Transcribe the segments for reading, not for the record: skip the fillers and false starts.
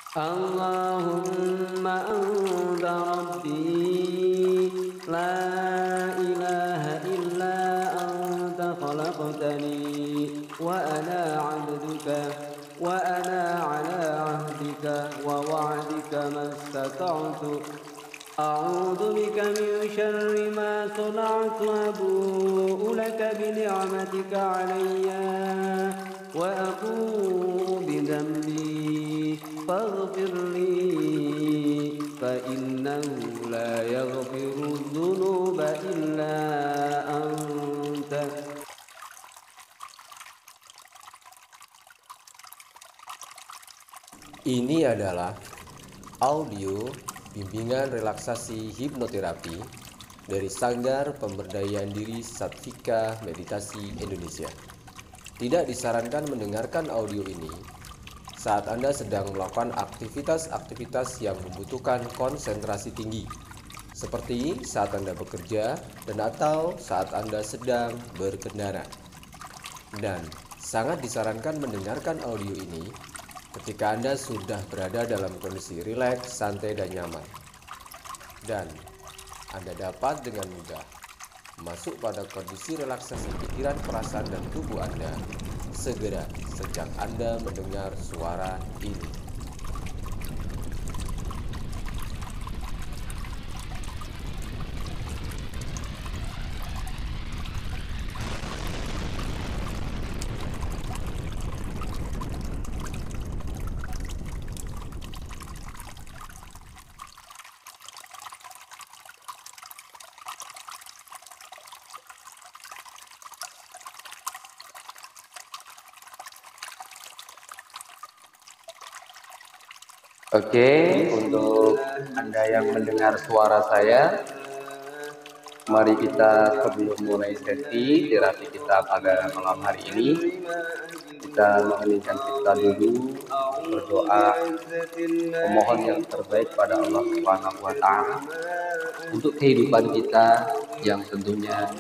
Allahumma anta rabbi la ilaha illa anta khalaqtani wa ana 'abduka wa ana 'ala 'ahdika wa wa'dika mastata'tu a'udzu bika min syarri ma sana'tu abu'u laka bi ni'matika 'alayya wa aqulu bi dhanbi faghfir li fa innahu la yaghfiru dzunuba illa anta. Ini adalah audio bimbingan relaksasi hipnoterapi dari Sanggar Pemberdayaan Diri Satvika Meditasi Indonesia. Tidak disarankan mendengarkan audio ini saat Anda sedang melakukan aktivitas-aktivitas yang membutuhkan konsentrasi tinggi, seperti saat Anda bekerja dan atau saat Anda sedang berkendara. Dan sangat disarankan mendengarkan audio ini ketika Anda sudah berada dalam kondisi rileks, santai, dan nyaman. Dan Anda dapat dengan mudah masuk pada kondisi relaksasi pikiran, perasaan, dan tubuh Anda segera sejak Anda mendengar suara ini. Oke, untuk Anda yang mendengar suara saya, mari kita sebelum mulai sesi terapi kita pada malam hari ini, kita mengeningkan kita dulu, berdoa, memohon yang terbaik pada Allah Subhanahu wa Ta'ala untuk kehidupan kita yang tentunya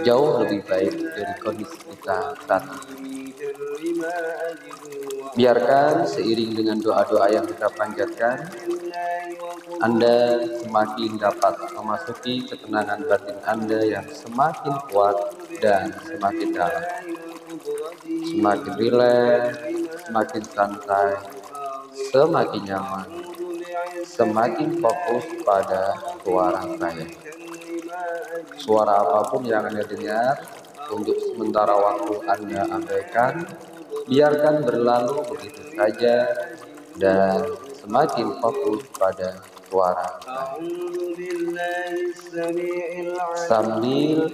jauh lebih baik dari kondisi kita saat ini. Biarkan seiring dengan doa-doa yang kita panjatkan, Anda semakin dapat memasuki ketenangan batin Anda yang semakin kuat dan semakin dalam, semakin rileks, semakin santai, semakin nyaman, semakin fokus pada suara saya. Suara apapun yang Anda dengar, untuk sementara waktu Anda abaikan, biarkan berlalu begitu saja dan semakin fokus pada suara sambil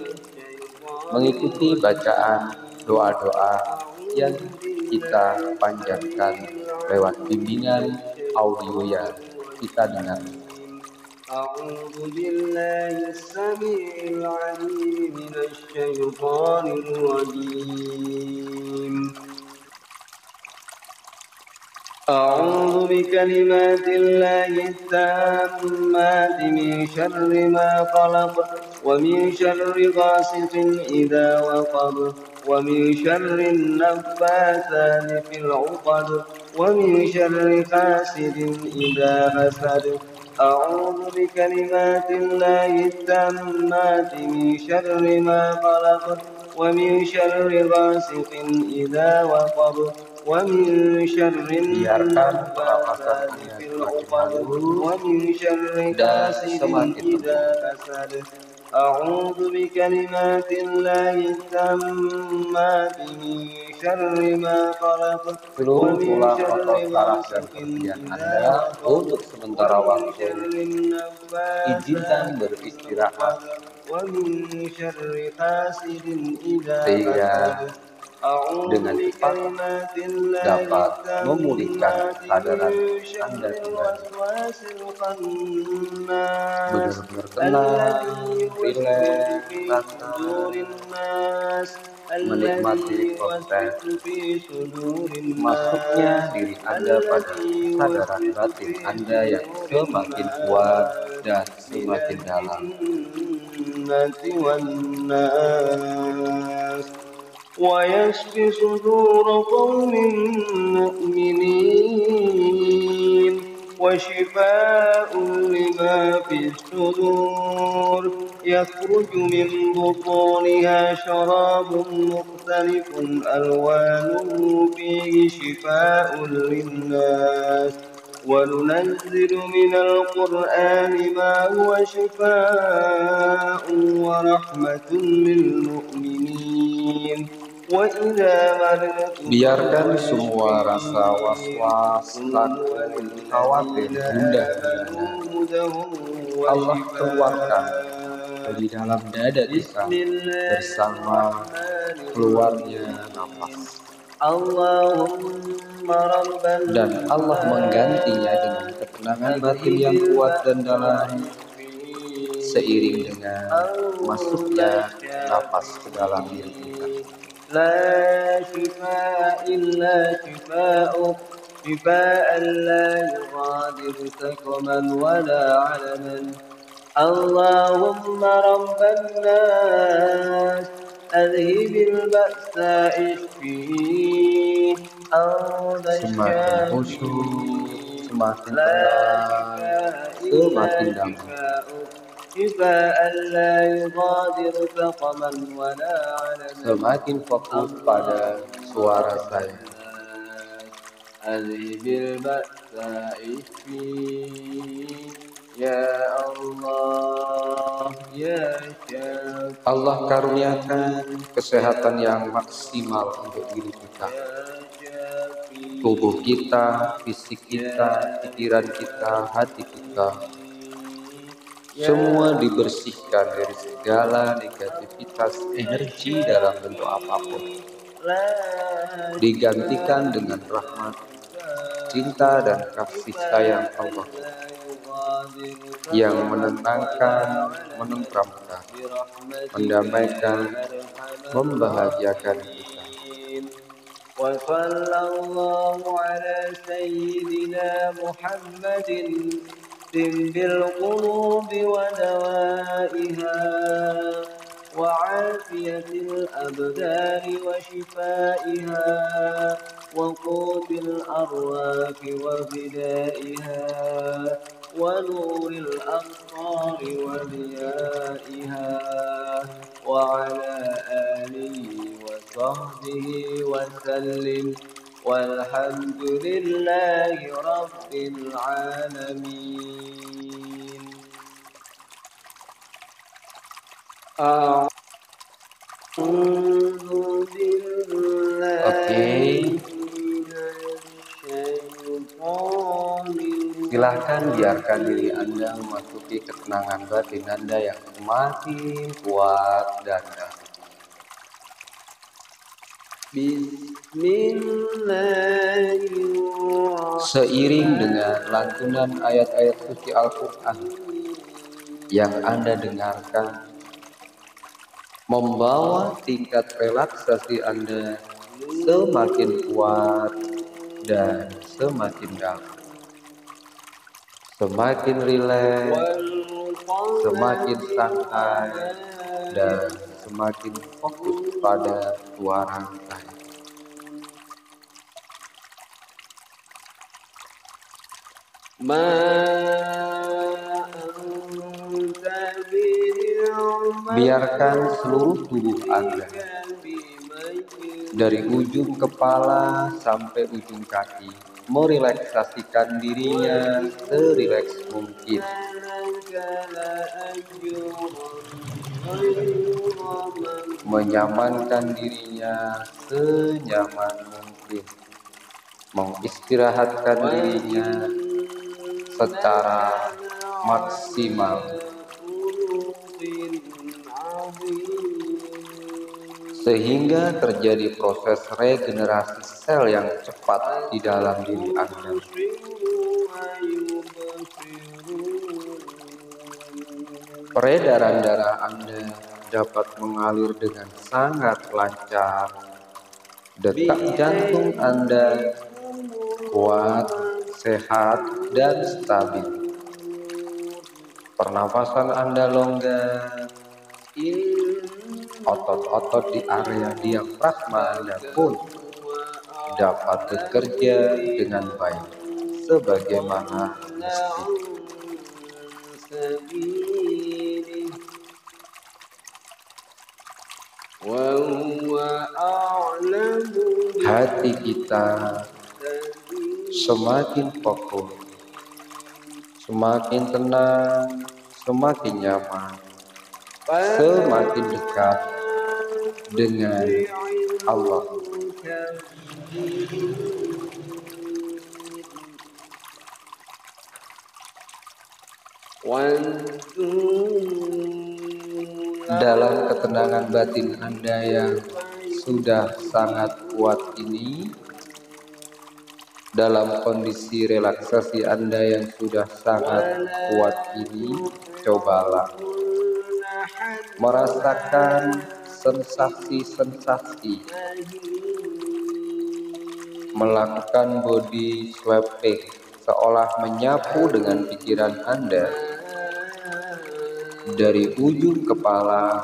mengikuti bacaan doa-doa yang kita panjatkan lewat bimbingan audio yang kita dengar. أعوذ بالله السميع العليم من الشيطان الرجيم أعوذ بكلمات الله التامات من شر ما خلق ومن شر غاسق إذا وقب ومن شر النفاثات في العقد ومن شر حاسد إذا حسد أعوذ بكلمات الله التامات من شر ما خلق ومن شر غاسق إذا وقب ومن شر النفاثات في العقد ومن شر حاسد إذا حسد أعوذ بكلمات الله التامات من شر ما خلق Seluruh tulang otot saraf dan persendian Anda untuk sementara waktu izinkan beristirahat sehingga dengan cepat dapat memulihkan kesadaran Anda kembali. Benar-benar tenang, rileks, menikmati proses masuknya diri Anda pada kesadaran batin Anda yang semakin kuat dan semakin dalam. ويشفي صدور قوم مؤمنين وشفاء لما في الصدور يخرج من بطونها شراب مختلف ألوانه فيه شفاء للناس وننزل من القرآن ما هو شفاء ورحمة للمؤمنين وإذا مرضت Biarkan semua rasa was-was, takut, khawatir, gundah Allah keluarkan dari dalam dada kita bersama keluarnya nafas. Dan Allah menggantinya dengan ketenangan batin yang kuat dan dalam seiring dengan masuknya nafas ke dalam diri kita. لا شفاء إلا شفاؤك شفاء لا يغادر سقما ولا علما اللهم رب الناس أذهب البأساء اشفيه أنت Semakin khusyuk, semakin tenang, semakin damai. شفاء لا يغادر سقما ولا علما Semakin fokus pada suara saya. أذهب البأساء اشفيه يا الله يا شافي Allah karuniakan kesehatan yang maksimal untuk diri kita. Tubuh kita, fisik kita, pikiran kita, hati kita, semua dibersihkan dari segala negativitas energi dalam bentuk apapun. Digantikan dengan rahmat, cinta dan kasih sayang Allah yang menenangkan, menenteramkan, mendamaikan, membahagiakan kita. وصلى الله على سيدنا محمد طب القلوب ودوائها وعافية الأبدان وشفائها وقوت الأرواح وفدائها ونور الأبصار وضيائها وعلى آله وصحبه وسلم والحمد لله رب العالمين. أعوذ بالله من الشيطان Silahkan biarkan diri Anda memasuki ketenangan batin Anda yang semakin kuat dan dalam. Seiring dengan lantunan ayat-ayat suci Al-Quran yang Anda dengarkan, membawa tingkat relaksasi Anda semakin kuat dan semakin dalam. Semakin rileks, semakin santai, dan semakin fokus pada suara saya. Biarkan seluruh tubuh Anda dari ujung kepala sampai ujung kaki merelaksasikan dirinya serileks mungkin. Menyamankan dirinya senyaman mungkin. Mengistirahatkan dirinya secara maksimal. Sehingga terjadi proses regenerasi sel yang cepat di dalam diri Anda. Peredaran darah Anda dapat mengalir dengan sangat lancar. Detak jantung Anda kuat, sehat, dan stabil. Pernafasan Anda longgar. Otot-otot di area diafragma Anda pun dapat bekerja dengan baik. sebagaimana mesti. Hati kita semakin fokus, semakin tenang, semakin nyaman, semakin dekat dengan Allah. Dalam ketenangan batin Anda yang sudah sangat kuat ini, dalam kondisi relaksasi Anda yang sudah sangat kuat ini, cobalah merasakan sensasi-sensasi, melakukan body swapping, seolah menyapu dengan pikiran Anda dari ujung kepala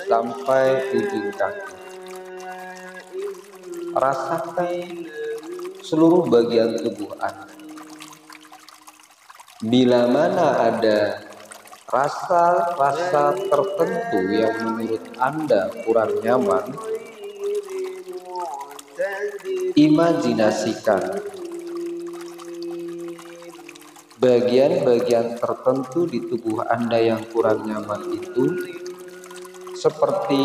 sampai ujung kaki. Rasakan seluruh bagian tubuh Anda. Bila mana ada rasa-rasa tertentu yang menurut Anda kurang nyaman, imajinasikan bagian-bagian tertentu di tubuh Anda yang kurang nyaman itu seperti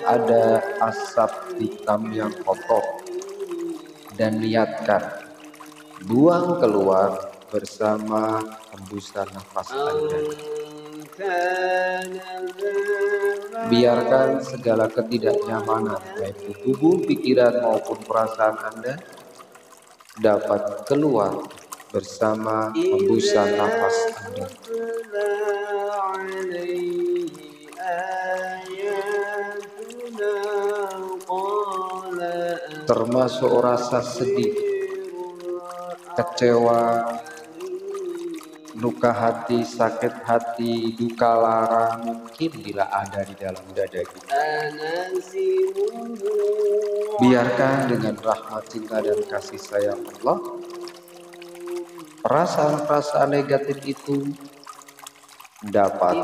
ada asap hitam yang kotor, dan niatkan buang keluar bersama hembusan nafas Anda. Biarkan segala ketidaknyamanan baik di tubuh, pikiran maupun perasaan Anda dapat keluar bersama hembusan nafas Anda. Termasuk rasa sedih, kecewa, luka hati, sakit hati, duka lara mungkin bila ada di dalam dada kita. Biarkan dengan rahmat, cinta, dan kasih sayang Allah, perasaan-perasaan negatif itu dapat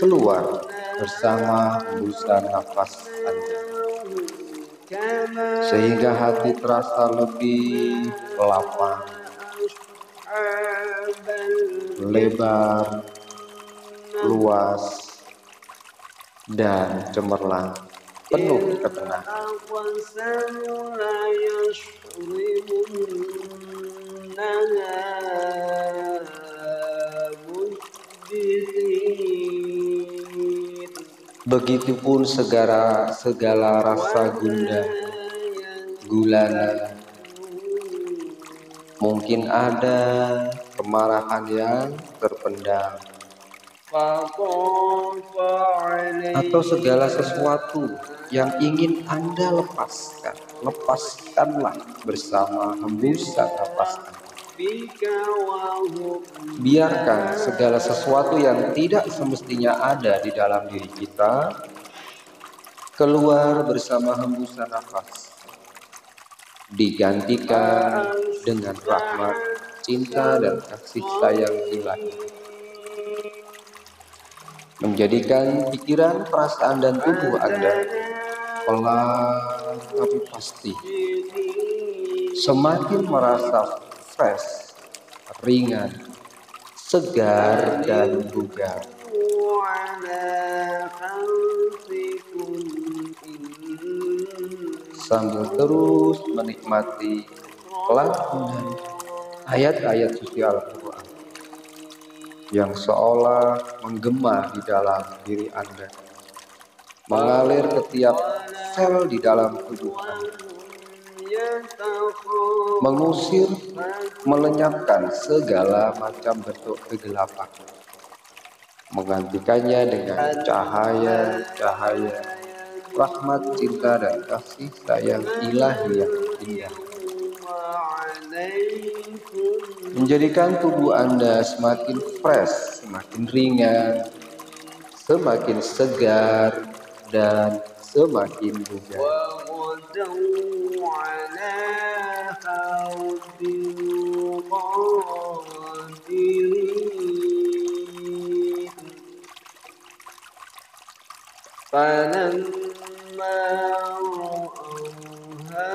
keluar bersama hembusan nafas Anda, sehingga hati terasa lebih lapang, lebar, luas, dan cemerlang, penuh ketenangan. Begitupun segala rasa gundah, gulana, mungkin ada kemarahan yang terpendam, atau segala sesuatu yang ingin Anda lepaskan. Lepaskanlah bersama hembusan nafas Anda. Biarkan segala sesuatu yang tidak semestinya ada di dalam diri kita keluar bersama hembusan nafas, digantikan dengan rahmat, cinta, dan kasih sayang ilahi, menjadikan pikiran, perasaan, dan tubuh Anda pelan tapi pasti semakin merasa fresh, ringan, segar, dan bugar. Sambil terus menikmati lantunan ayat-ayat suci Al-Quran yang seolah menggema di dalam diri Anda, mengalir ke tiap sel di dalam tubuh Anda, mengusir, melenyapkan segala macam bentuk kegelapan, menggantikannya dengan cahaya-cahaya rahmat, cinta, dan kasih sayang ilahi yang indah, menjadikan tubuh Anda semakin fresh, semakin ringan, semakin segar, dan semakin bugar. فلما رأوها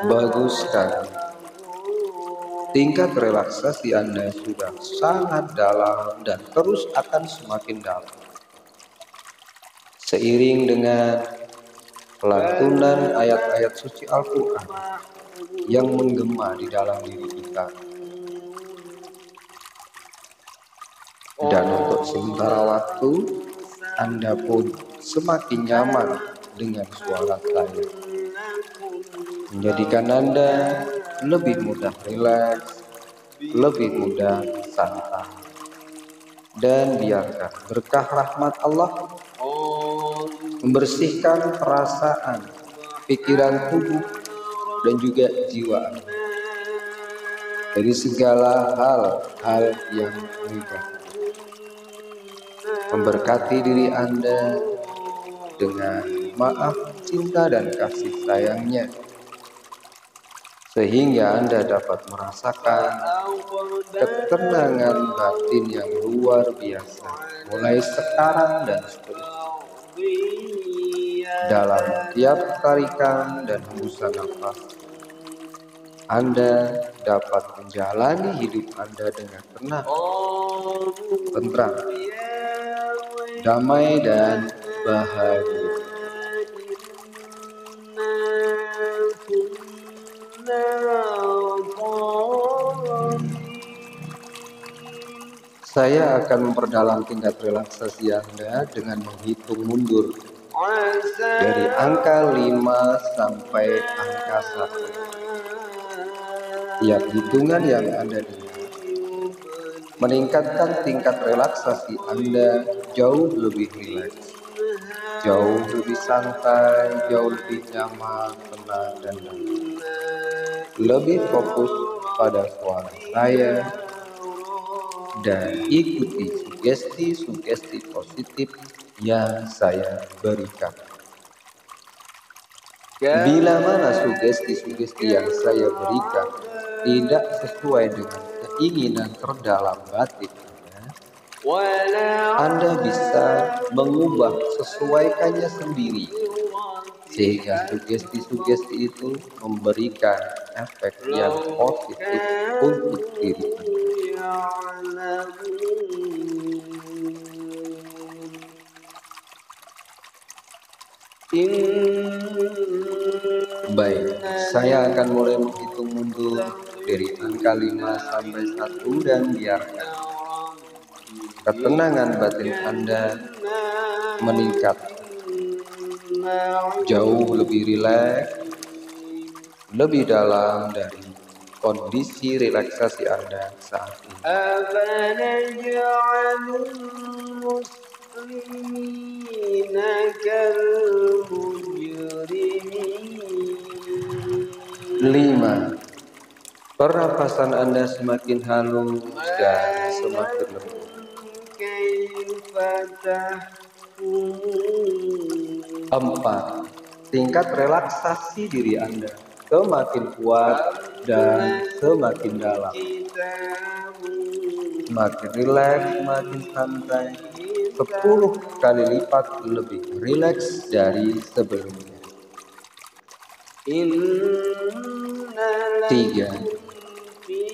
Bagus sekali. Tingkat relaksasi Anda sudah sangat dalam dan terus akan semakin dalam. Seiring dengan pelantunan ayat-ayat suci Al-Quran yang menggema di dalam diri kita. Dan untuk sementara waktu, Anda pun semakin nyaman dengan suara saya, menjadikan Anda lebih mudah rileks, lebih mudah santai. Dan biarkan berkah rahmat Allah membersihkan perasaan, pikiran tubuh, dan juga jiwa Anda dari segala hal-hal yang negatif. Memberkati diri Anda dengan maaf, cinta, dan kasih sayangnya, sehingga Anda dapat merasakan ketenangan batin yang luar biasa mulai sekarang dan seterusnya. Dalam tiap tarikan dan hembusan nafas, Anda dapat menjalani hidup Anda dengan tenang, tentram, damai, dan bahagia. Saya akan memperdalam tingkat relaksasi Anda dengan menghitung mundur dari angka 5 sampai angka 1. Tiap hitungan yang Anda dengar meningkatkan tingkat relaksasi Anda jauh lebih rileks, jauh lebih santai, jauh lebih nyaman, tenang, dan damai. Lebih fokus pada suara saya dan ikuti sugesti-sugesti positif yang saya berikan. Bila mana sugesti-sugesti yang saya berikan tidak sesuai dengan keinginan terdalam batin Anda bisa mengubah sesuaikannya sendiri, sehingga sugesti-sugesti itu memberikan efek yang positif untuk diri Anda. Baik, saya akan mulai menghitung mundur dari angka 5 sampai 1 dan biarkan ketenangan batin Anda meningkat jauh lebih rileks, lebih dalam dari kondisi relaksasi Anda saat ini. 5. Pernapasan Anda semakin halus dan semakin lembut. 4. Tingkat relaksasi diri Anda semakin kuat dan semakin dalam, semakin rileks, semakin santai, 10 kali lipat lebih rileks dari sebelumnya. 3.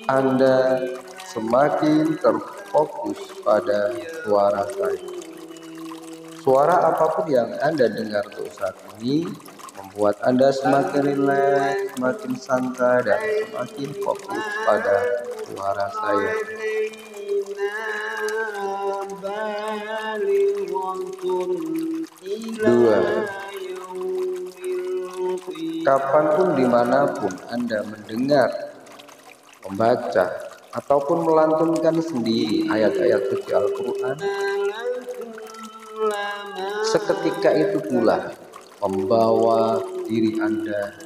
Anda semakin terfokus pada suara saya. Suara apapun yang Anda dengar untuk saat ini membuat Anda semakin rileks, semakin santai, dan semakin fokus pada suara saya. 2. Kapanpun dimanapun Anda mendengar, membaca, ataupun melantunkan sendiri ayat-ayat suci Al-Quran, seketika itu pula membawa diri Anda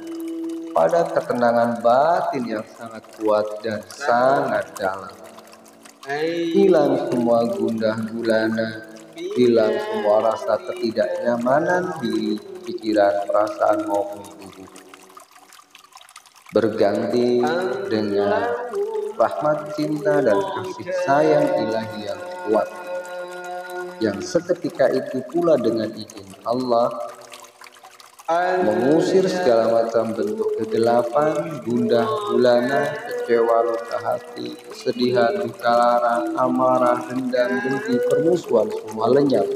pada ketenangan batin yang sangat kuat dan sangat dalam. Hilang semua gundah gulana, hilang semua rasa ketidaknyamanan di pikiran, perasaan, maupun tubuh. Berganti dengan rahmat, cinta, dan kasih sayang ilahi yang kuat, yang seketika itu pula dengan izin Allah mengusir segala macam bentuk kegelapan, gundah gulana, kecewa, luka hati, kesedihan, duka lara, amarah, dendam, dengki, permusuhan, semua lenyap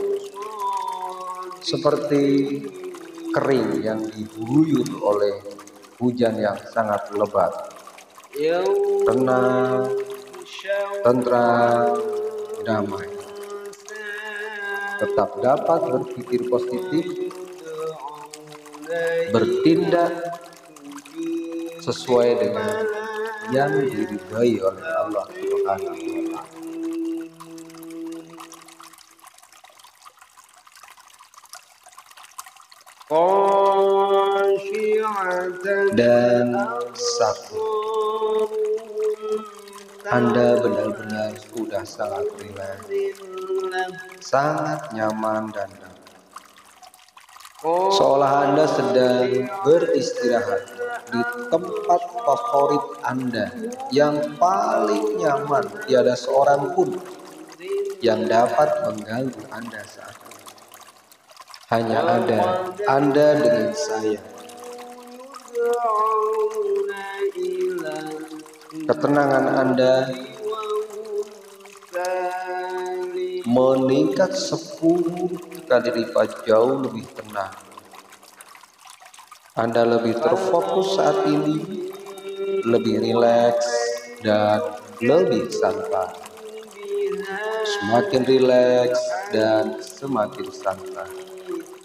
seperti kering yang diguyur oleh hujan yang sangat lebat. Tenang, tentram, damai. Tetap dapat berpikir positif, bertindak sesuai dengan yang diridhai oleh Allah Subhanahu wa Ta'ala. Dan satu, Anda benar-benar sudah sangat rileks, sangat nyaman dan damai. Seolah Anda sedang beristirahat di tempat favorit Anda yang paling nyaman, tiada seorang pun yang dapat mengganggu Anda saat ini. Hanya ada Anda dengan saya. Ketenangan Anda meningkat 10 kali lipat, jauh lebih tenang. Anda lebih terfokus saat ini, lebih rileks dan lebih santai. Semakin rileks dan semakin santai,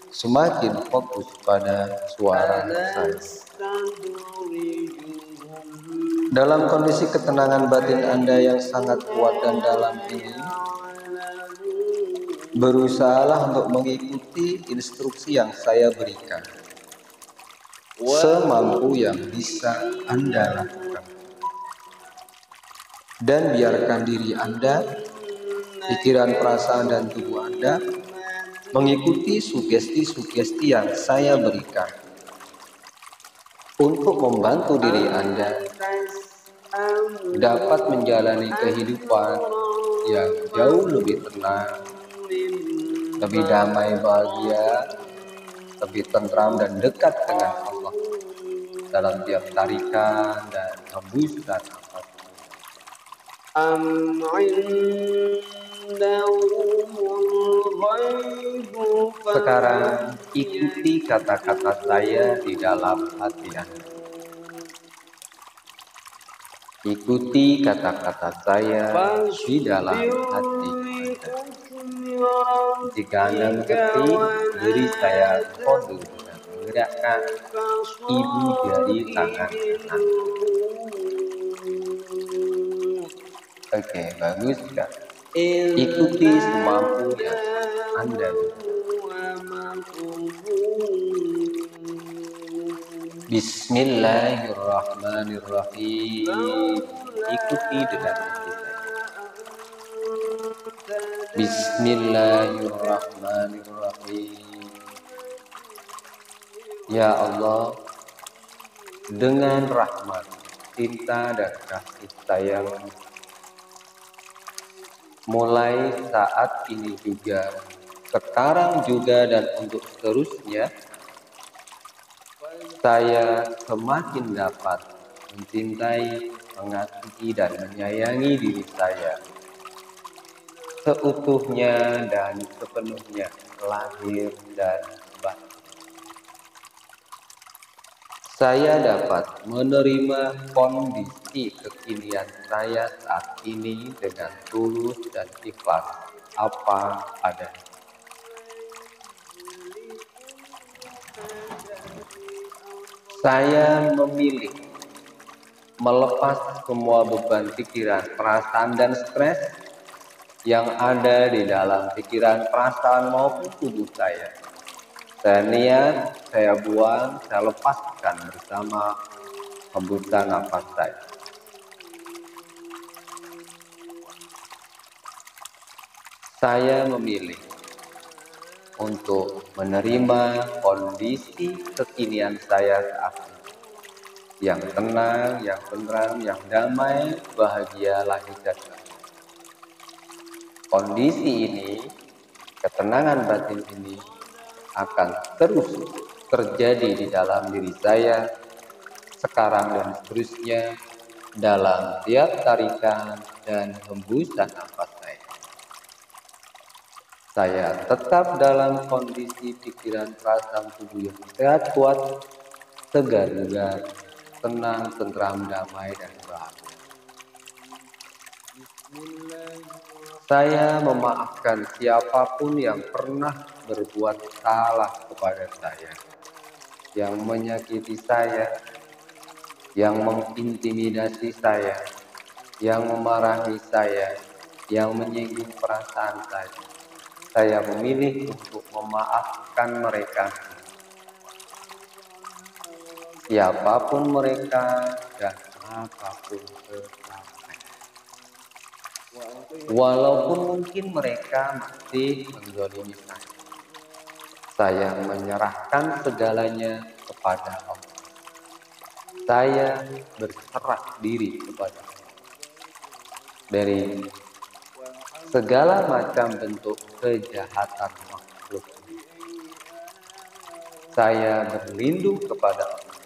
semakin fokus pada suara saya. Dalam kondisi ketenangan batin Anda yang sangat kuat dan dalam ini, berusahalah untuk mengikuti instruksi yang saya berikan semampu yang bisa Anda lakukan. Dan biarkan diri Anda, pikiran, perasaan, dan tubuh Anda mengikuti sugesti-sugesti yang saya berikan untuk membantu diri Anda dapat menjalani kehidupan yang jauh lebih tenang, lebih damai, bahagia, lebih tentram dan dekat dengan Allah dalam tiap tarikan dan hembusan nafas. Sekarang ikuti kata-kata saya di dalam hati Anda. Ikuti kata-kata saya di dalam hati Anda. Jika Anda mengerti, beri saya kode dengan menggerakkan ibu jari tangan kanan. Oke, bagus kan? Ikuti semampu yang Anda bisa. Bismillahirrahmanirrahim. Ikuti dengan hati saya. Bismillahirrahmanirrahim. Ya Allah, dengan rahmat, cinta, dan kasih sayang, mulai saat ini juga, sekarang juga, dan untuk seterusnya, saya semakin dapat mencintai, mengasihi, dan menyayangi diri saya seutuhnya dan sepenuhnya, lahir dan batin. Saya dapat menerima kondisi kekinian saya saat ini dengan tulus dan ikhlas apa adanya. Saya memilih melepas semua beban pikiran, perasaan, dan stres yang ada di dalam pikiran, perasaan, maupun tubuh saya. Saya niat, saya buang, saya lepaskan bersama hembusan nafas saya. Saya memilih untuk menerima kondisi kekinian saya saat ini. yang tenang, yang tentram, yang damai, bahagia lahir dan batin. Kondisi ini, ketenangan batin ini akan terus terjadi di dalam diri saya sekarang dan seterusnya dalam tiap tarikan dan hembusan nafas saya. Saya tetap dalam kondisi pikiran, perasaan, tubuh yang sehat, kuat, tegar, bugar, tenang, tentram, damai, dan bahagia. Saya memaafkan siapapun yang pernah berbuat salah kepada saya, yang menyakiti saya, yang mengintimidasi saya, yang memarahi saya, yang menyinggung perasaan saya. Saya memilih untuk memaafkan mereka, siapapun mereka dan apapun kesalahan. Walaupun mungkin mereka masih menzalimi saya. Saya menyerahkan segalanya kepada Allah. Saya berserah diri kepada Allah dari segala macam bentuk kejahatan makhluk. Saya berlindung kepada Allah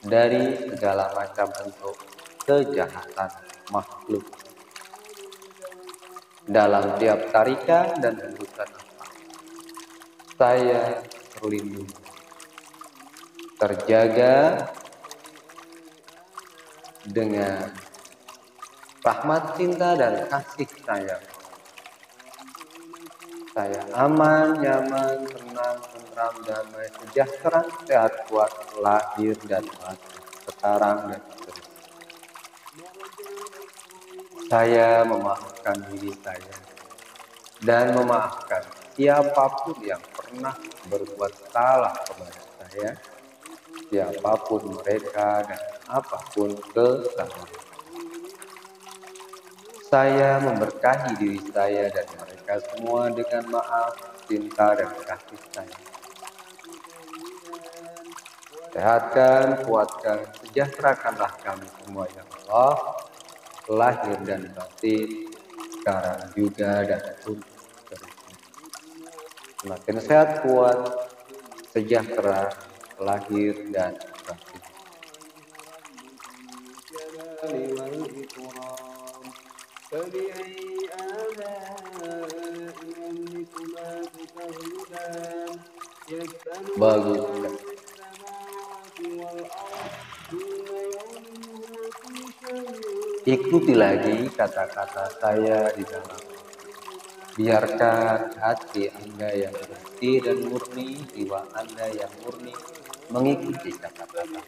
dari segala macam bentuk kejahatan makhluk. Dalam tiap tarikan dan hembusan nafas, saya terlindung, terjaga dengan rahmat, cinta, dan kasih sayang. Saya aman, nyaman, tenang, tentram, damai, sejahtera, sehat, kuat, lahir dan batin, sekarang dan seterusnya. Saya memaafkan diri saya dan memaafkan siapapun yang pernah berbuat salah kepada saya, siapapun mereka dan apapun kesalahan. Saya memberkahi diri saya dan mereka semua dengan maaf, cinta, dan kasih sayang. Sehatkan, kuatkan, sejahterakanlah kami semua ya Allah, lahir dan batin, sekarang juga dan untuk seterusnya. Semakin sehat, kuat, sejahtera, lahir dan batin. فبأي آلاء ربكما تكذبان يسأل Bagus. السماوات والأرض كل يوم هو في شأن. Ikuti lagi kata-kata saya di dalam. Biarkan hati Anda yang bersih dan murni, jiwa Anda yang murni mengikuti kata-kata.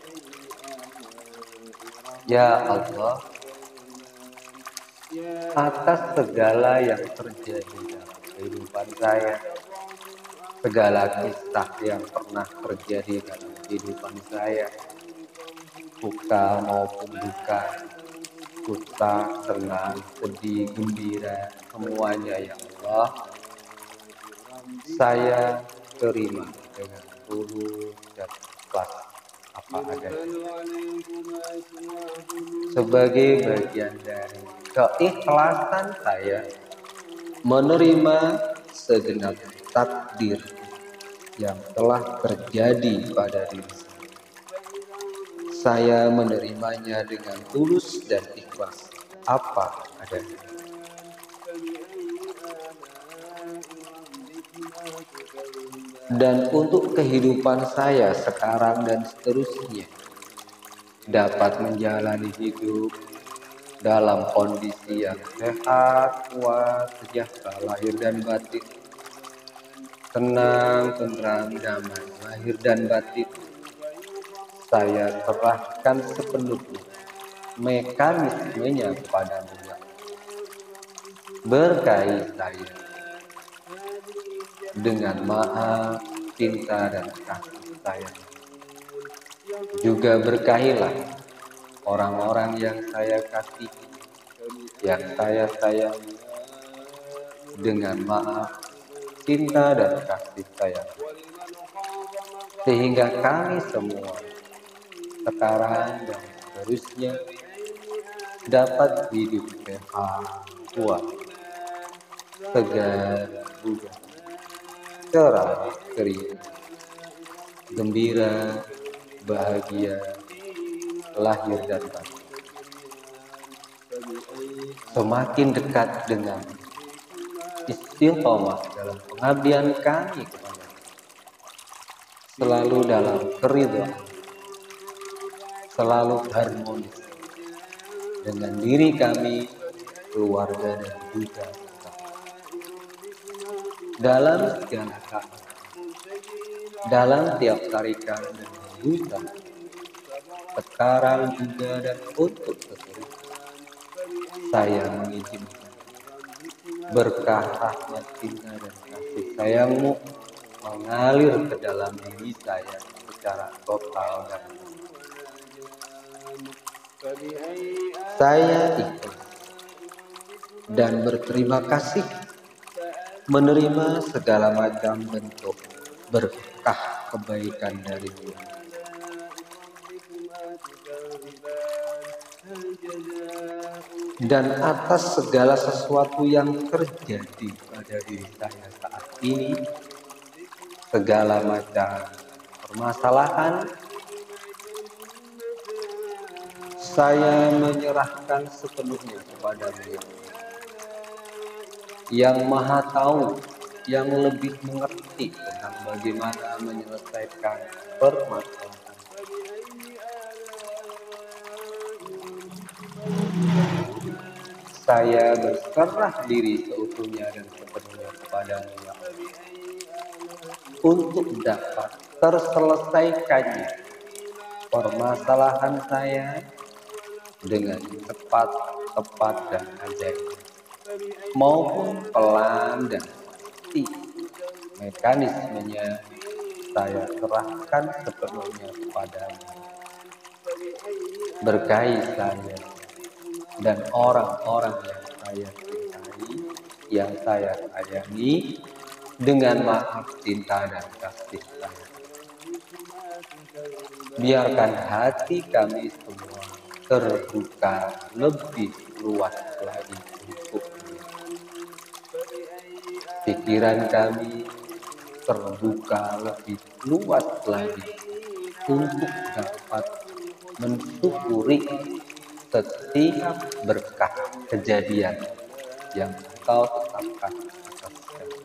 Ya Allah, atas segala yang terjadi dalam kehidupan saya, segala kisah yang pernah terjadi dalam kehidupan saya, suka maupun duka, suka, senang, sedih, gembira, semuanya ya Allah, saya terima dengan tulus dan ikhlas apa adanya, sebagai bagian dari keikhlasan saya menerima segenap takdir yang telah terjadi pada diri saya. Saya menerimanya dengan tulus dan ikhlas apa adanya. Dan untuk kehidupan saya sekarang dan seterusnya, dapat menjalani hidup dalam kondisi yang sehat, kuat, sejahtera, lahir dan batin, tenang, tentram, damai, lahir dan batin. Saya serahkan sepenuhnya mekanismenya kepadamu ya Allah. Berkahi saya dengan maaf, cinta, dan kasih sayang. Juga berkahilah orang-orang yang saya kasihi, yang saya sayangi, dengan maaf, cinta, dan kasih sayang, sehingga kami semua sekarang dan seterusnya dapat hidup sehat, kuat, segar, bugar, cerah, ceria, gembira, bahagia, lahir dan batin. Semakin dekat dengan istiqomah dalam pengabdian kami kepada selalu dalam keridhaan, selalu harmonis dengan diri kami, keluarga dan juga dalam segala hal, dalam tiap tarikan dan hembusan, sekarang juga dan untuk seterusnya. Saya mengizinkan berkah rahmat cinta dan kasih sayangmu mengalir ke dalam diri saya secara total dan saya ikhlas dan berterima kasih menerima segala macam bentuk berkah kebaikan dari Dia. Dan atas segala sesuatu yang terjadi pada diri saya saat ini, segala macam permasalahan, saya menyerahkan sepenuhnya kepada Dia yang Maha Tahu, yang lebih mengerti tentang bagaimana menyelesaikan permasalahan. Saya berserah diri seutuhnya dan sepenuhnya kepada-Nya untuk dapat terselesaikannya permasalahan saya dengan cepat, tepat, dan ajaib, maupun pelan dan pasti. Mekanismenya saya serahkan sepenuhnya kepada-Nya. Berkahi saya dan orang-orang yang saya cintai, yang saya sayangi, dengan maaf, cinta, dan kasih sayang. Biarkan hati kami semua terbuka lebih luas lagi untukmu. Pikiran kami terbuka lebih luas lagi untuk dapat mensyukuri setiap berkah kejadian yang Engkau tetapkan atas kami.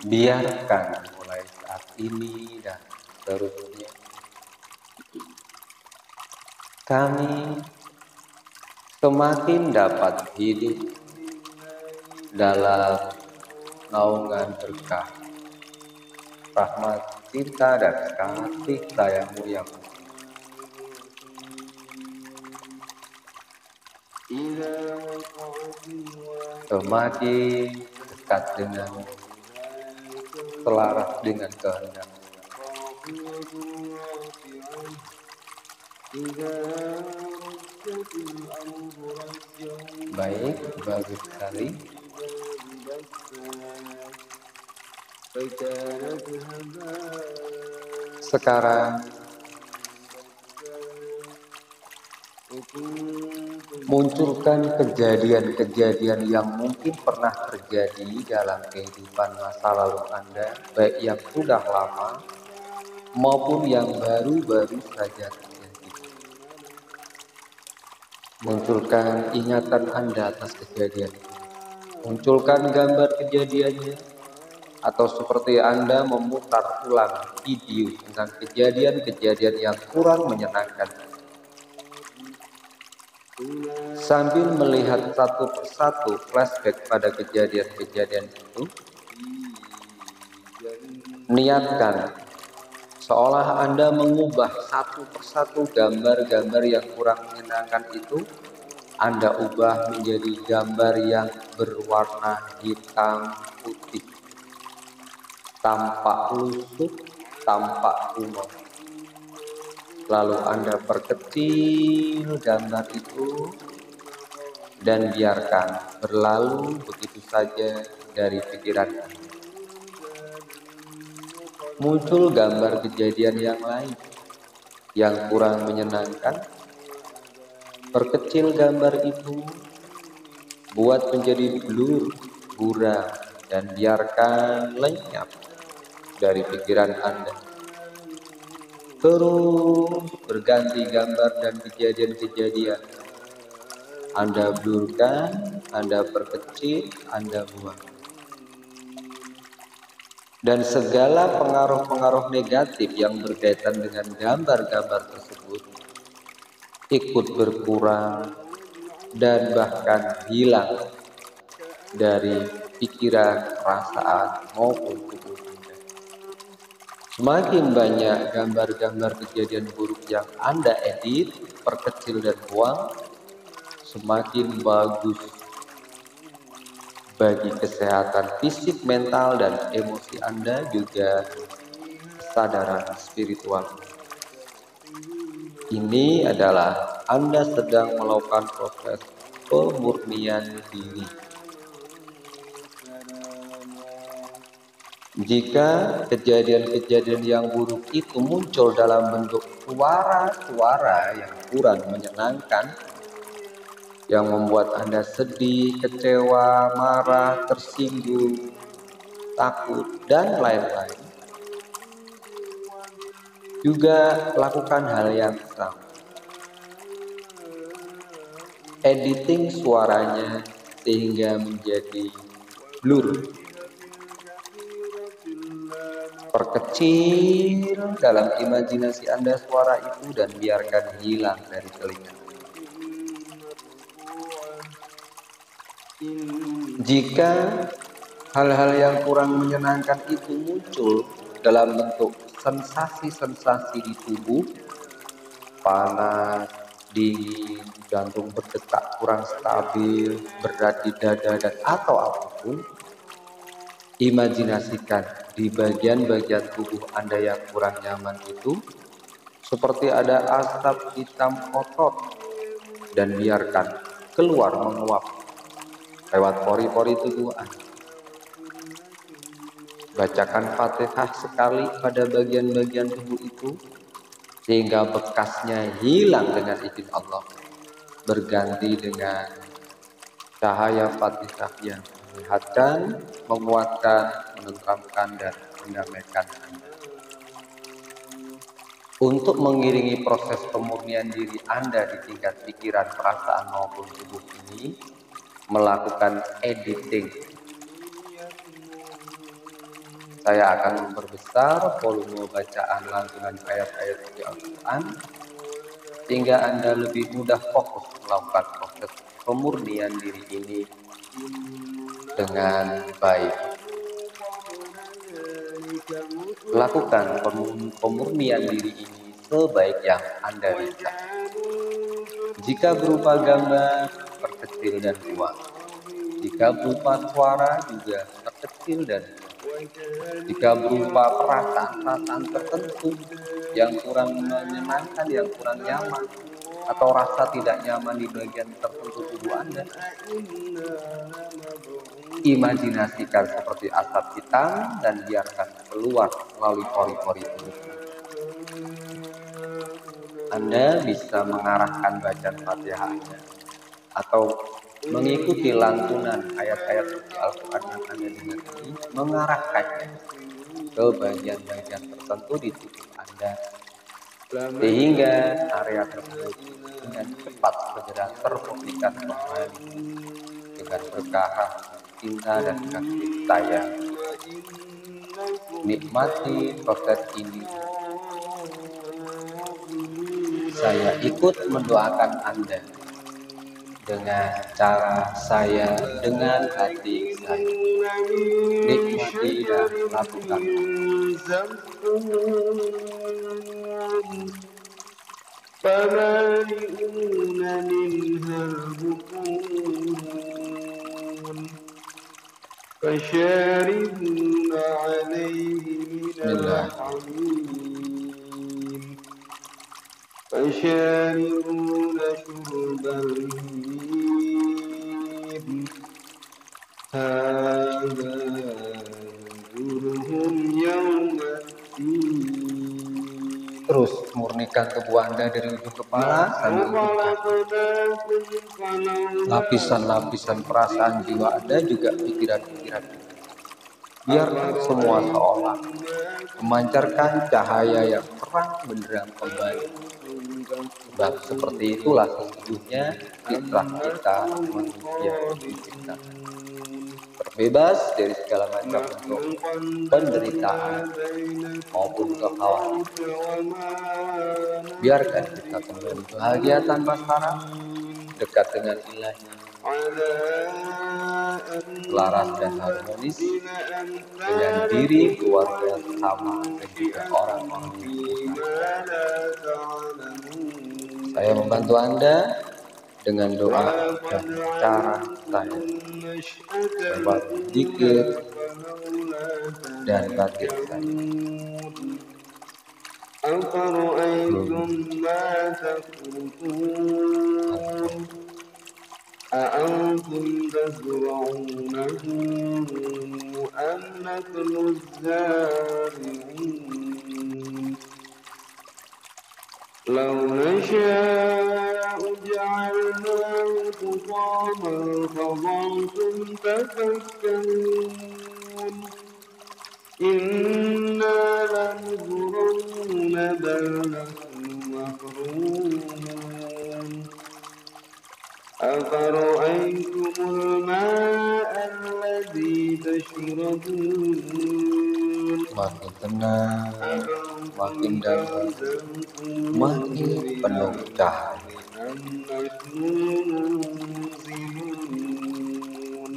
Biarkan mulai saat ini dan seterusnya kami semakin dapat hidup dalam naungan berkah, rahmat, cinta, dan kasih sayang-Mu yang semakin dekat dengan selaras dengan kehendak. Baik, bagus sekali. Sekarang munculkan kejadian-kejadian yang mungkin pernah terjadi dalam kehidupan masa lalu Anda, baik yang sudah lama maupun yang baru-baru saja terjadi. Munculkan ingatan Anda atas kejadian itu. Munculkan gambar kejadiannya, atau seperti Anda memutar ulang video tentang kejadian-kejadian yang kurang menyenangkan, sambil melihat satu persatu flashback pada kejadian-kejadian itu. Niatkan seolah Anda mengubah satu persatu gambar-gambar yang kurang menyenangkan itu, Anda ubah menjadi gambar yang berwarna hitam putih, tampak lusuh, tampak kuno. Lalu Anda perkecil gambar itu dan biarkan berlalu begitu saja dari pikiran Anda. Muncul gambar kejadian yang lain yang kurang menyenangkan. Perkecil gambar itu, buat menjadi blur, buram, dan biarkan lenyap dari pikiran Anda. Terus berganti gambar dan kejadian-kejadian. Anda blurkan, Anda perkecil, Anda buang. Dan segala pengaruh-pengaruh negatif yang berkaitan dengan gambar-gambar tersebut ikut berkurang dan bahkan hilang dari pikiran, perasaan, maupun tubuh Anda. Semakin banyak gambar-gambar kejadian buruk yang Anda edit, perkecil dan buang, semakin bagus bagi kesehatan fisik, mental, dan emosi Anda, juga kesadaran spiritual. Ini adalah Anda sedang melakukan proses pemurnian diri. Jika kejadian-kejadian yang buruk itu muncul dalam bentuk suara-suara yang kurang menyenangkan, yang membuat Anda sedih, kecewa, marah, tersinggung, takut, dan lain-lain, juga lakukan hal yang sama. Editing suaranya sehingga menjadi blur. Perkecil dalam imajinasi Anda suara itu dan biarkan hilang dari telinga. Jika hal-hal yang kurang menyenangkan itu muncul dalam bentuk sensasi-sensasi di tubuh, panas, dingin, jantung berdetak kurang stabil, berat di dada, dan atau apapun, imajinasikan di bagian-bagian tubuh Anda yang kurang nyaman itu seperti ada asap hitam kotor, dan biarkan keluar menguap lewat pori-pori tubuh Anda. Bacakan Fatihah sekali pada bagian-bagian tubuh itu sehingga bekasnya hilang dengan izin Allah, berganti dengan cahaya Fatihah yang menyehatkan, menguatkan, menenteramkan, dan mendamaikan Anda. Untuk mengiringi proses pemurnian diri Anda di tingkat pikiran, perasaan, maupun tubuh ini, melakukan editing. Saya akan memperbesar volume bacaan lantunan ayat-ayat suci Al-Quran sehingga Anda lebih mudah fokus melakukan proses pemurnian diri ini dengan baik. Lakukan pemurnian diri ini sebaik yang Anda bisa. Jika berupa gambar, perkecil dan buang. Jika berupa suara, juga perkecil dan buang. Jika berupa perasaan-perasaan tertentu yang kurang menyenangkan, yang kurang nyaman, atau rasa tidak nyaman di bagian tertentu tubuh Anda, imajinasikan seperti asap hitam dan biarkan keluar melalui pori-pori tubuh. Anda bisa mengarahkan bacaan Fatihah Anda atau mengikuti lantunan ayat-ayat suci Al-Quran yang Anda dengar ini, mengarahkannya ke bagian-bagian tertentu di tubuh Anda sehingga area tersebut dengan cepat segera terpulihkan kembali dengan berkah, cinta, dan kasih sayang. Nikmati proses ini. Saya ikut mendoakan Anda dengan cara saya, dengan hati saya. Nikmati dan lakukan. فمالئون منها البطون فشاربون عليه من الحميم فشاربون شرب الهيم هذا نزلهم يوم الدين Terus murnikan tubuh Anda dari ujung kepala sampai ujung kaki. Lapisan-lapisan perasaan jiwa Anda juga pikiran-pikiran. Biarkan semua seolah memancarkan cahaya yang terang benderang kembali. Sebab seperti itulah sesungguhnya fitrah kita manusia diciptakan. Terbebas dari segala macam bentuk penderitaan maupun kekhawatiran. Biarkan kita kembali bahagia tanpa syarat, dekat dengan Ilahi, selaras dan harmonis dengan diri, keluarga, sesama, dan juga orang-orang di sekitar. Saya membantu Anda dengan doa dan cara saya lewat zikir dan batin saya. أفرأيتم ما تخرجون أأنتم تزرعونه أم نحن الزارعون لو نشاء جعلناه حطاما فظلتم تفكرون إنا لمغرمون بل نحن محرومون أفرأيتم الماء الذي تشربون Makin tenang, makin dalam, makin penuh cahaya. أم نحن المنزلون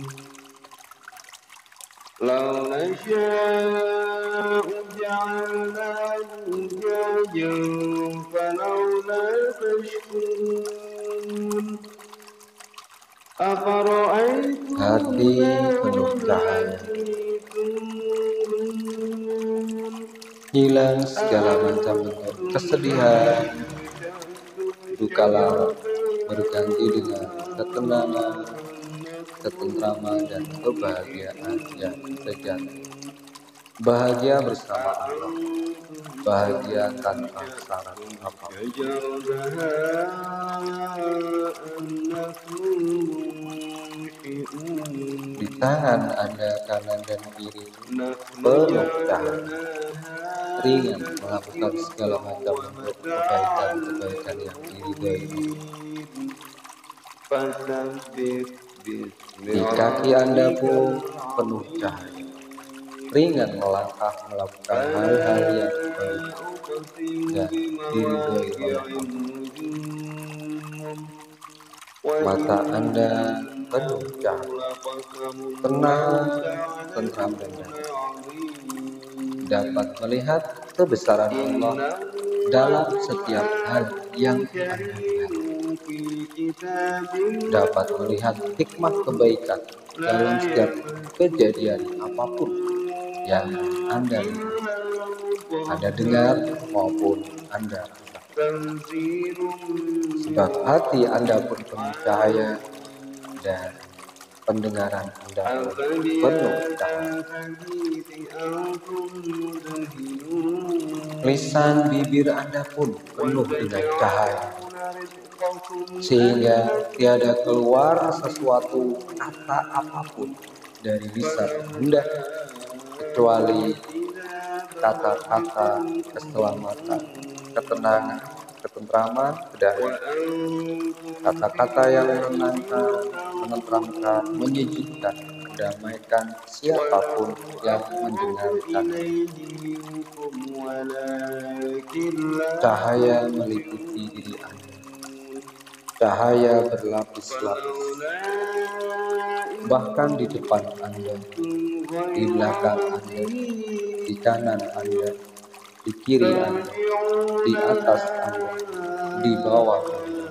لو نشاء جعلناه أجاجا فلولا تشكرون أفرأيتم Hati penuh cahaya, hilang segala macam bentuk kesedihan, dukalah berganti dengan ketenangan, ketentraman, dan kebahagiaan yang sejati. Bahagia bersama Allah, bahagia tanpa syarat apapun. Di tangan Anda kanan dan kiri penuh cahaya, ringan melakukan segala macam bentuk kebaikan-kebaikan yang diridhoi Allah. Di kaki Anda pun penuh cahaya, ringan melangkah melakukan hal-hal yang baik dan diridhoi oleh Allah. Mata Anda penuh cahaya, tenang, tentram dan damai, dapat melihat kebesaran Allah dalam setiap hal yang Anda lihat, dapat melihat hikmah kebaikan dalam setiap kejadian apapun yang Anda lihat, Anda dengar maupun Anda rasakan. Sebab hati Anda pun penuh cahaya dan pendengaran Anda pun penuh cahaya. Lisan bibir Anda pun penuh dengan cahaya, sehingga tiada keluar sesuatu kata apapun dari lisan Anda kecuali kata-kata keselamatan, ketenangan, ketentraman, kedamaian. Kata-kata yang menenangkan, menenteramkan, menyejukkan, mendamaikan siapapun yang mendengarkan. Cahaya meliputi diri Anda, cahaya berlapis-lapis, bahkan di depan Anda, di belakang Anda, di kanan Anda, di kiri Anda, di atas Anda, di bawah Anda.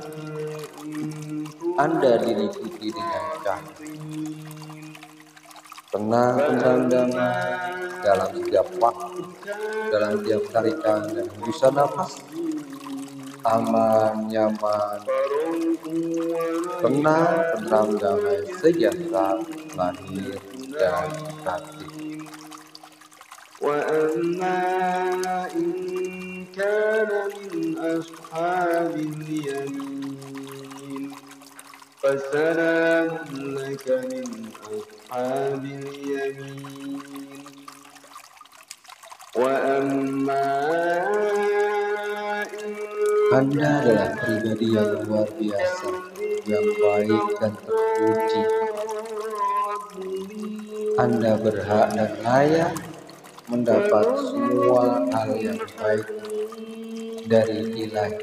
Anda diliputi dengan cahaya. Tenang, tentram, damai dalam setiap waktu, dalam setiap tarikan dan hembusan nafas. aman, nyaman, tenang, tentram, damai, sejahtera, lahir dan batin. وأما إن كان من أصحاب اليمين فسلام لك من أصحاب اليمين وأما Anda adalah pribadi yang luar biasa, yang baik dan terpuji. Anda berhak dan layak mendapat semua hal yang baik dari Ilahi,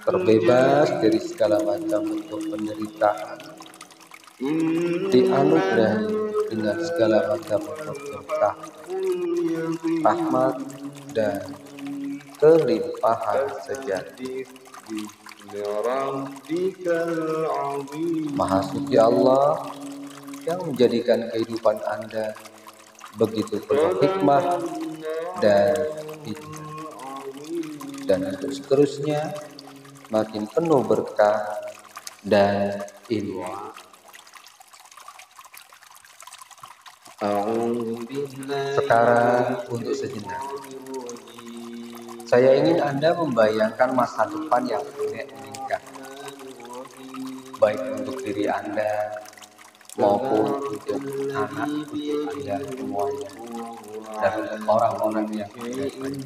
terbebas dari segala macam bentuk penderitaan, dianugerahi dengan segala macam bentuk berkah, rahmat, dan kelimpahan sejati. Maha suci Allah yang menjadikan kehidupan Anda begitu penuh hikmah dan hikmah, dan untuk seterusnya makin penuh berkah dan ilmu. Sekarang untuk sejenak, saya ingin Anda membayangkan masa depan yang meningkat, baik untuk diri Anda maupun untuk anak cucu Anda semuanya, dan untuk orang-orang yang Anda sayang.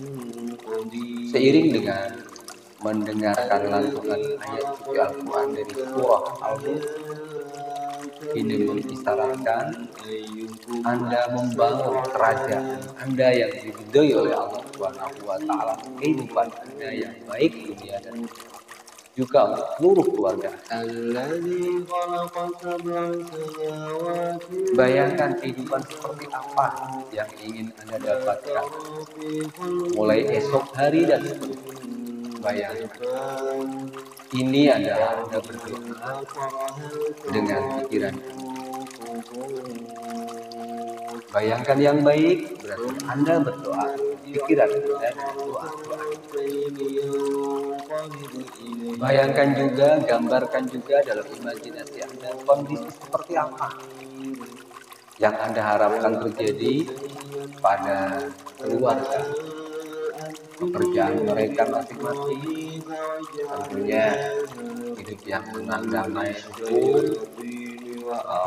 Seiring dengan mendengarkan lantunan ayat suci Al-Quran dari surah Al-Mulk, ini mengisyaratkan Anda membangun kerajaan Anda yang diridhoi oleh Allah Subhanahu wa Ta'ala, kehidupan Anda yang baik dunia dan juga untuk seluruh keluarga. Bayangkan kehidupan seperti apa yang ingin Anda dapatkan mulai esok hari dan seterusnya. Bayangkan ini adalah Anda berdoa dengan pikiran. Bayangkan yang baik berarti Anda berdoa pikiran dan doa. Bayangkan juga, gambarkan juga dalam imajinasi Anda kondisi seperti apa yang Anda harapkan terjadi pada keluarga, pekerjaan mereka masing-masing, tentunya hidup yang tenang, damai,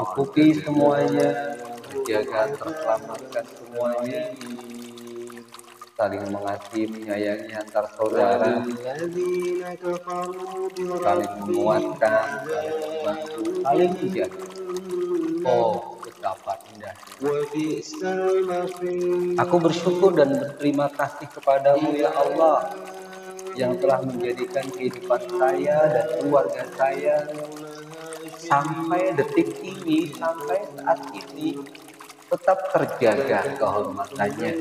cukupi semuanya, terjaga, terselamatkan semuanya, saling mengasihi, menyayangi antar saudara, saling menguatkan, saling membantu, saling menjaga. Oh, betapa indah. Aku bersyukur dan berterima kasih kepadamu ya Allah, yang telah menjadikan kehidupan saya dan keluarga saya sampai detik ini, sampai saat ini tetap terjaga kehormatannya,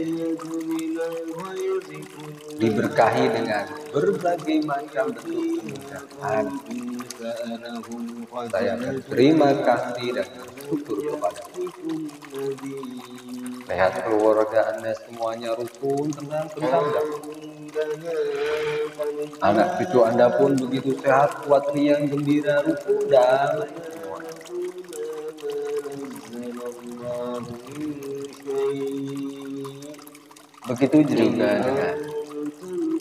diberkahi dengan berbagai macam bentuk kemudahan. Saya berterima kasih dan bersyukur kepada sehat keluarga Anda semuanya rukun, tenang, tentram, anak cucu Anda pun begitu sehat, kuat, riang, gembira, rukun, damai semua. Begitu juga dengan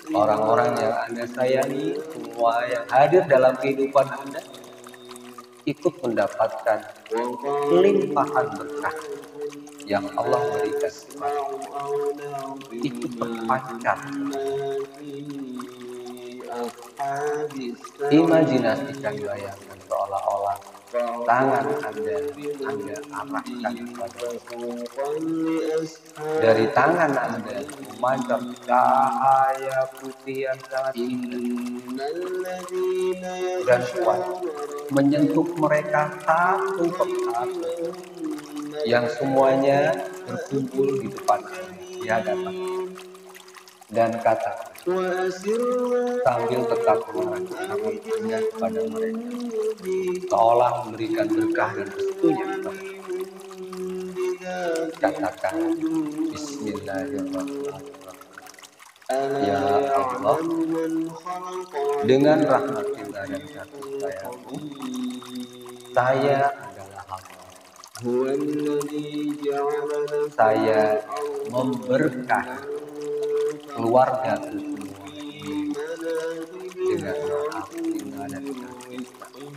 orang-orang yang Anda sayangi, semua yang hadir dalam kehidupan Anda ikut mendapatkan limpahan berkah yang Allah berikan, ikut terpancar. Imajinasikan, bayangkan seolah-olah tangan Anda arahkan kepada dari tangan Anda memancar cahaya putih yang sangat indah dan kuat, menyentuh mereka satu persatu, yang semuanya berkumpul di depan di hadapan, dan kata sambil tetap mengarahkan Anda kepada mereka, seolah memberikan berkah dan restunya kepada mereka. Katakan Bismillahirrahmanirrahim. Ya Allah, dengan rahmat cinta dan kasih sayangmu, saya adalah hamba. Saya memberkahi keluarga semua ini dengan rahmat cinta dan kasih.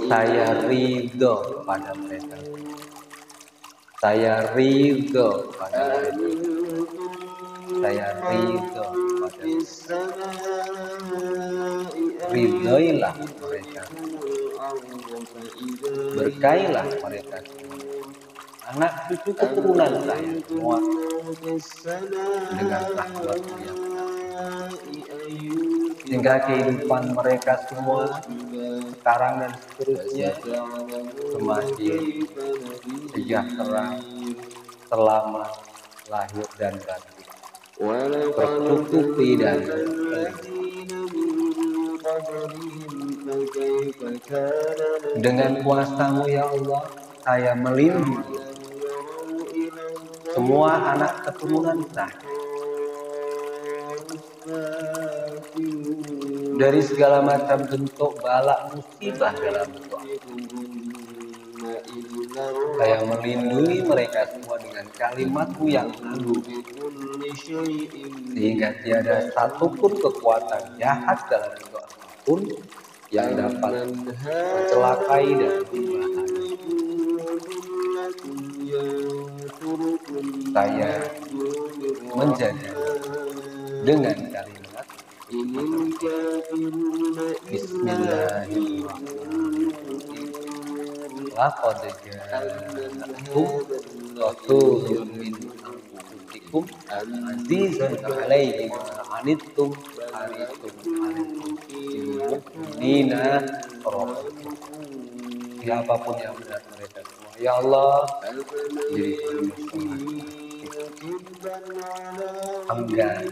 Saya ridho pada mereka. Saya ridho pada mereka. Saya ridho pada mereka. Ridhoilah mereka. Berkailah mereka semua. Anak cucu keturunan saya semua dengan rahmat-Mu yang sehingga kehidupan mereka semua sekarang dan seterusnya semakin sejahtera, selamat, lahir dan batin, tercukupi dan dengan kuasa-Mu ya Allah, saya melindungi semua anak keturunan saya dari segala macam bentuk bala musibah dalam hidup. Saya melindungi mereka semua dengan kalimat-Mu yang agung, sehingga tiada satupun kekuatan jahat dalam hidup apapun yang dapat mencelakai dan membahaya. Saya menjaga dengan kalimat Bismillahirrahmanirrahim. Laqad ja'akum rasulun min anfusikum azizun 'alaihi ma 'anittum harisun 'alaikum bil mu'minina raufur. Siapapun yang benar mereka semua, ya Allah, diri enggan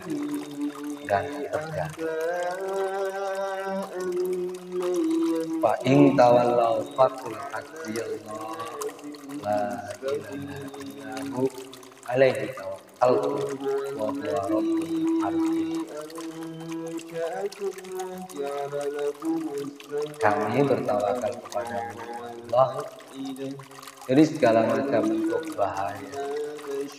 dan tegar. Fa in tawallaw faqul hasbiyallah la ilaha illahu alaihi tawakkaltu wa huwa rabbul arsyil. Kami bertawakal kepada Allah dari segala macam bentuk bahaya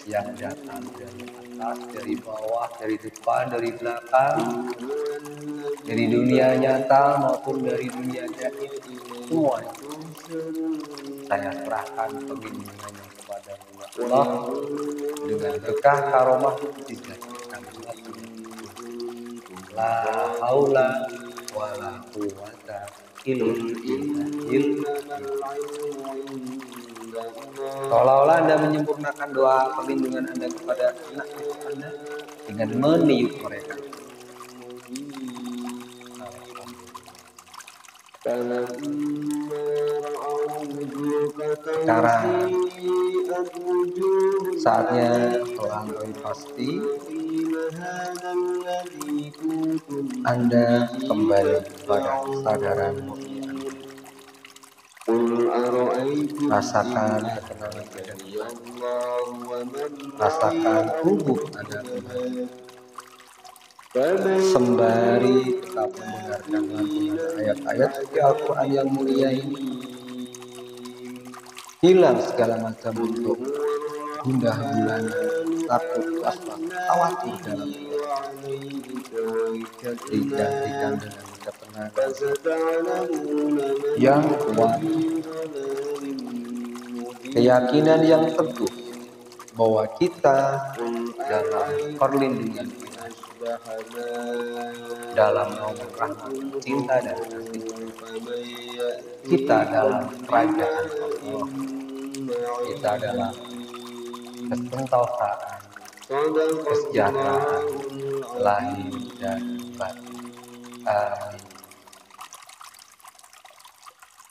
yang datang dari atas, dari bawah, dari depan, dari belakang, dari dunia nyata maupun dari dunia gaib. Semua saya serahkan perlindungannya kepada Allah dengan berkah karomah mukjizat kalimat la haula wala quwwata illa billah. Seolah-olah Anda menyempurnakan doa perlindungan Anda kepada anak cucu Anda dengan meniup mereka. Sekarang saatnya melampaui pasti Anda kembali pada kesadaran murni Anda. Rasakan ketenangan badan Anda. Rasakan tubuh Anda kembali. Sembari tetap mendengarkan lantunan ayat-ayat suci Al-Quran yang mulia ini, hilang segala macam bentuk gundah gulana, takut, was-was, khawatir dalam hidup. Digantikan dengan ketenangan yang kuat, keyakinan yang teguh bahwa kita dalam perlindungan dalam naungan rahmat, cinta dan kasih. Kita dalam kerajaan Allah. Kita dalam kesentosaan, kesejahteraan lahir dan batin. Amin.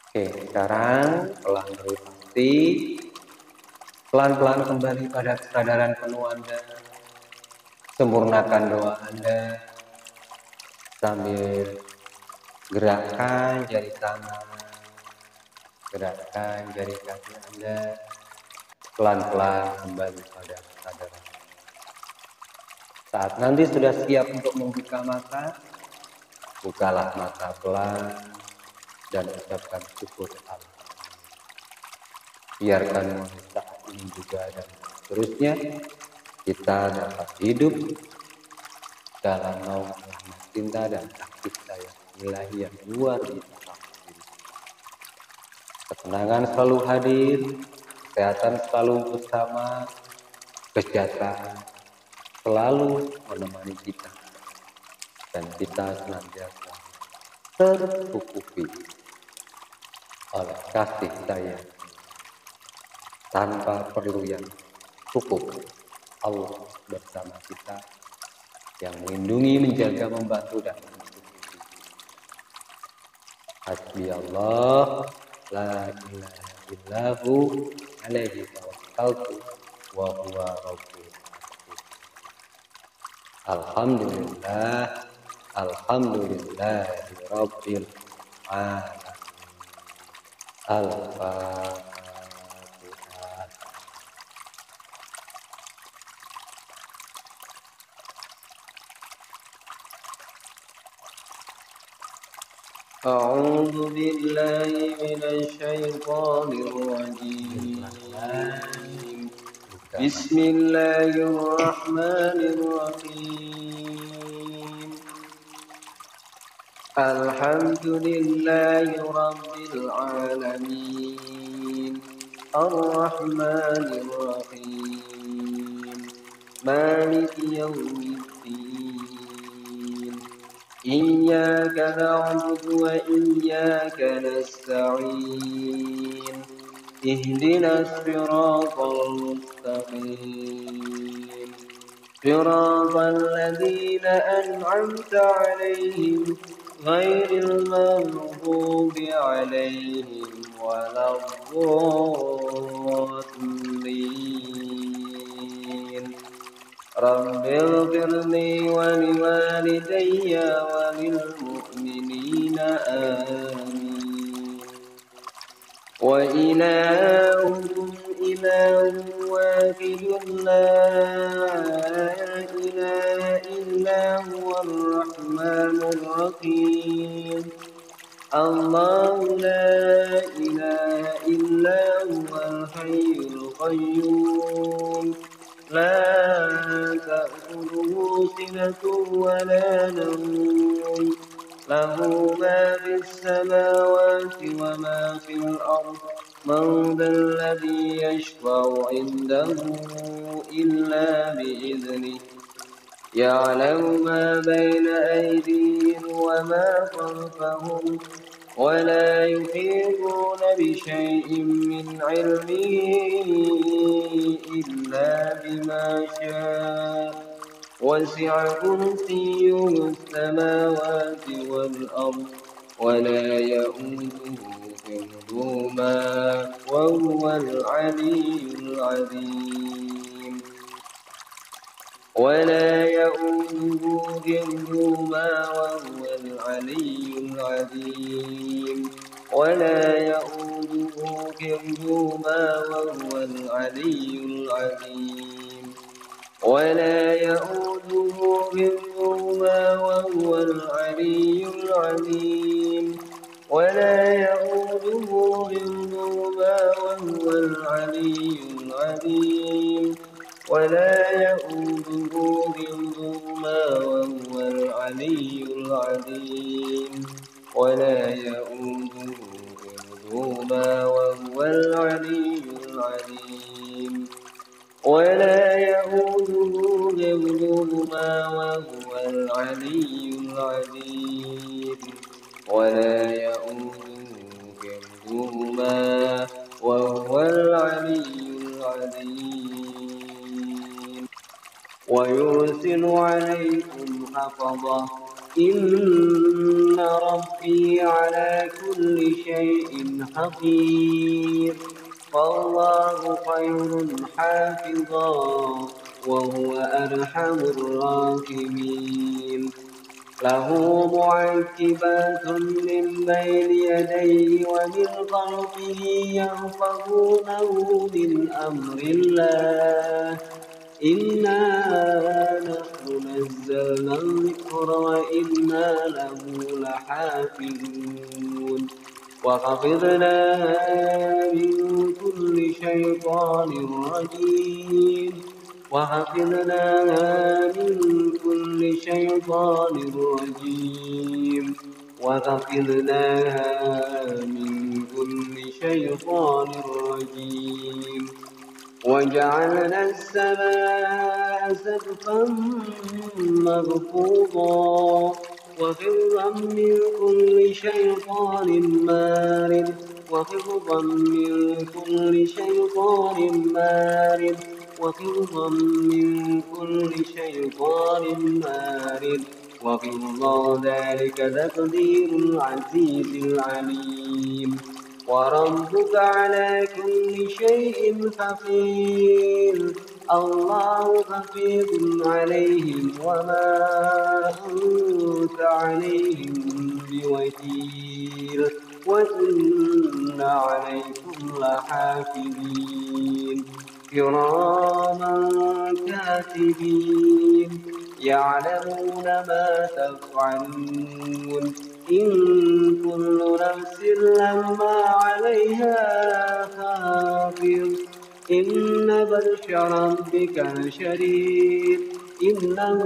Oke, sekarang pelan-pelan kembali pada kesadaran penuh Anda. Sempurnakan doa Anda sambil gerakkan jari tangan, gerakkan jari kaki Anda, pelan-pelan kembali pada kesadaran. Saat nanti sudah siap untuk membuka mata, bukalah mata pelan dan ucapkan syukur Allah. Biarkan saat ini juga dan seterusnya kita dapat hidup dalam naungan rahmat cinta dan kasih sayang ilahi yang luar biasa. Ketenangan selalu hadir, kesehatan selalu bersama, kesejahteraan selalu menemani kita, dan kita senantiasa tercukupi oleh kasih sayang tanpa perlu yang cukup. Allah bersama kita yang melindungi, menjaga, membantu, dan mencukupi. Hasbi Allah, la ilaha illahu, alaihi tawakkaltu, wa huwa rabbul alamin. Alhamdulillah, alhamdulillahi rabbil alamin. Al-Fatihah. أعوذ بالله من الشيطان الرجيم بسم الله الرحمن الرحيم الحمد لله رب العالمين الرحمن الرحيم مالك يوم الدين إياك نعبد وإياك نستعين اهدنا الصراط المستقيم صراط الذين أنعمت عليهم غير المغضوب عليهم ولا الضالين رب اغفر لي ولوالدي وللمؤمنين آمين وإلهكم إله واحد لا إله إلا هو الرحمن الرحيم الله لا إله إلا هو الحي القيوم لا تأخذه سنة ولا نوم له ما في السماوات وما في الأرض من ذا الذي يشفع عنده إلا بإذنه يعلم ما بين أيديهم وما خلفهم ولا يحيطون بشيء من علمه إلا بما شاء وسع كرسيه السماوات والأرض ولا يؤوده حفظهما وهو العلي العظيم ولا يؤوده حفظهما وهو العلي العظيم ولا يؤوده حفظهما وهو العلي العظيم ولا يؤوده حفظهما وهو العلي العظيم ولا يؤوده حفظهما وهو العلي العظيم ولا يؤوده حفظهما وهو العلي العظيم ولا يؤوده حفظهما وهو العلي العظيم ولا يؤوده حفظهما وهو العلي العظيم ولا يؤوده حفظهما وهو العلي العظيم ويرسل عليكم حفظة إن ربي على كل شيء حفيظ فالله خير حافظا وهو أرحم الراحمين له معقبات من بين يديه ومن خلفه يحفظونه من أمر الله إنا نحن نزلنا الذكر وإنا له لحافظون وحفظنا من كل شيطان رجيم وحفظناها من كل شيطان رجيم وحفظناها من كل شيطان رجيم وجعلنا السماء سقفا مرفوضا وحفظا من كل شيطان مارد وحفظا من كل شيطان مارد وحفظا من كل شيطان مارد وحفظا ذلك تقدير العزيز العليم وربك على كل شيء حفيظ الله حفيظ عليهم وما أنت عليهم بوكيل وإن عليكم لحافظين كراما كاتبين يعلمون ما تفعلون إن كل نفس لما عليها حافظ إن بطش ربك لشديد إنه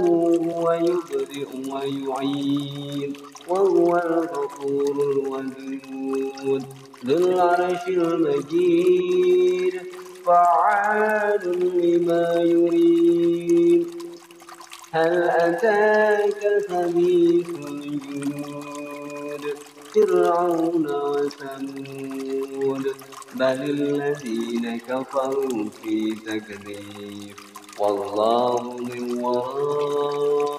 هو يبدئ ويعيد وهو الغفور الودود ذو العرش المجيد فعال لما يريد هل أتاك حديث الجنود فرعون وثمود بل الذين كفروا في تكذيب والله من وراء